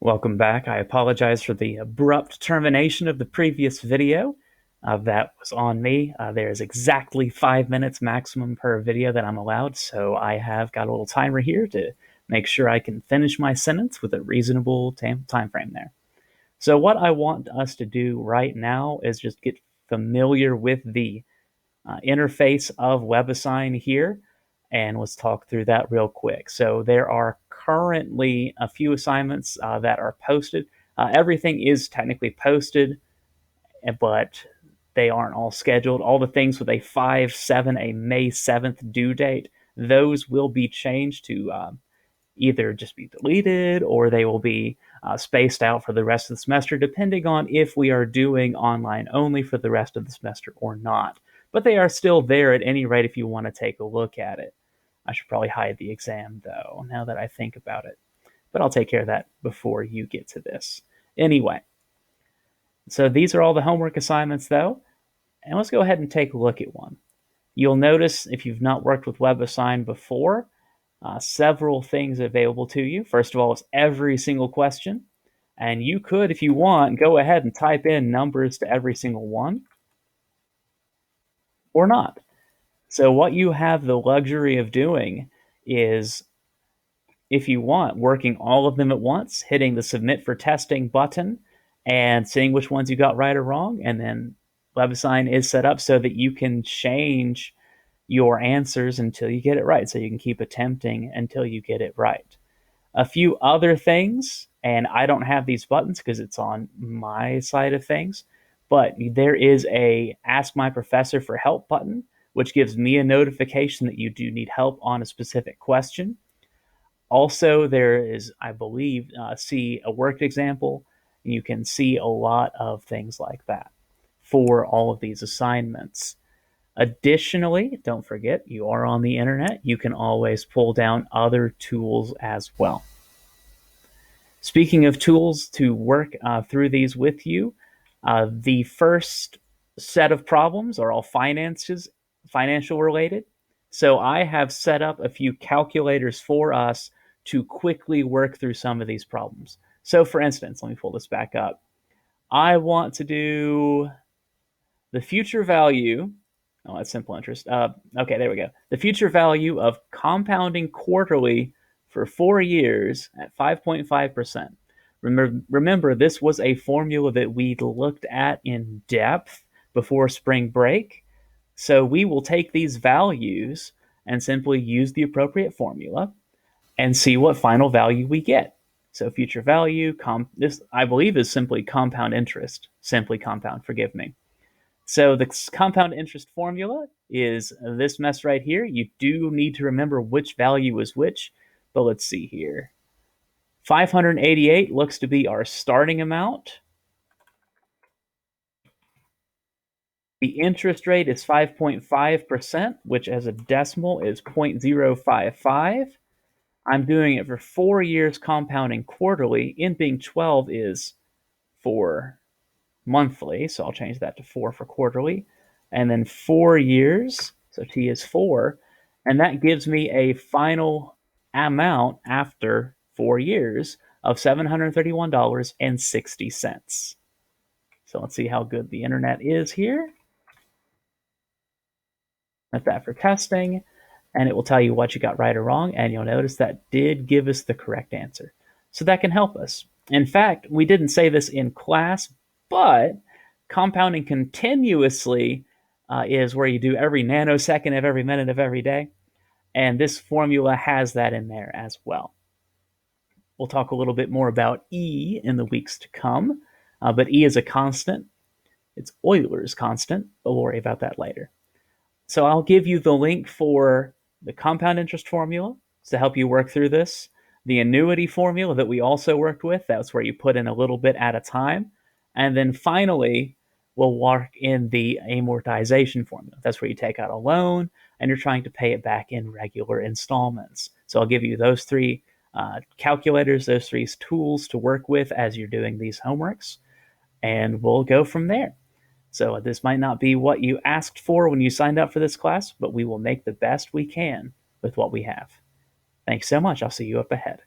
Welcome back. I apologize for the abrupt termination of the previous video. That was on me. There is exactly 5 minutes maximum per video that I'm allowed, so I have got a little timer here to make sure I can finish my sentence with a reasonable time frame there. So what I want us to do right now is just get familiar with the interface of WebAssign here, and let's talk through that real quick. So there are currently a few assignments that are posted. Everything is technically posted, but they aren't all scheduled. All the things with a 5/7, a May 7th due date, those will be changed to either just be deleted or they will be spaced out for the rest of the semester, depending on if we are doing online only for the rest of the semester or not. But they are still there at any rate if you want to take a look at it. I should probably hide the exam, though, now that I think about it. But I'll take care of that before you get to this. Anyway, so these are all the homework assignments, though. And let's go ahead and take a look at one. You'll notice, if you've not worked with WebAssign before, several things available to you. First of all, it's every single question. And you could, if you want, go ahead and type in numbers to every single one or not. So what you have the luxury of doing is, if you want, working all of them at once, hitting the submit for testing button and seeing which ones you got right or wrong. And then WebAssign is set up so that you can change your answers until you get it right. So you can keep attempting until you get it right. A few other things, and I don't have these buttons because it's on my side of things, but there is a Ask My Professor for Help button, which gives me a notification that you do need help on a specific question. Also, there is, I believe, see a worked example. You can see a lot of things like that for all of these assignments. Additionally, don't forget, you are on the internet. You can always pull down other tools as well. Speaking of tools to work through these with you, the first set of problems are all financial related. So I have set up a few calculators for us to quickly work through some of these problems. So for instance, let me pull this back up. I want to do the future value. Oh, that's simple interest. Okay, there we go. The future value of compounding quarterly for 4 years at 5.5%. Remember, this was a formula that we looked at in depth before spring break. So we will take these values and simply use the appropriate formula and see what final value we get. So future value, this I believe is simply compound interest. Simply compound, forgive me. So the compound interest formula is this mess right here. You do need to remember which value is which, but let's see here. 588 looks to be our starting amount. The interest rate is 5.5%, which as a decimal is 0.055. I'm doing it for 4 years compounding quarterly. In being 12 is for monthly, so I'll change that to 4 for quarterly. And then 4 years, so T is 4, and that gives me a final amount after 4 years of $731.60. So let's see how good the internet is here. Set that for testing, and it will tell you what you got right or wrong, and you'll notice that did give us the correct answer. So that can help us. In fact, we didn't say this in class, but compounding continuously is where you do every nanosecond of every minute of every day, and this formula has that in there as well. We'll talk a little bit more about E in the weeks to come, but E is a constant. It's Euler's constant, but we'll worry about that later. So I'll give you the link for the compound interest formula to help you work through this. The annuity formula that we also worked with, that's where you put in a little bit at a time. And then finally, we'll work in the amortization formula. That's where you take out a loan and you're trying to pay it back in regular installments. So I'll give you those three calculators, those three tools to work with as you're doing these homeworks, and we'll go from there. So this might not be what you asked for when you signed up for this class, but we will make the best we can with what we have. Thanks so much. I'll see you up ahead.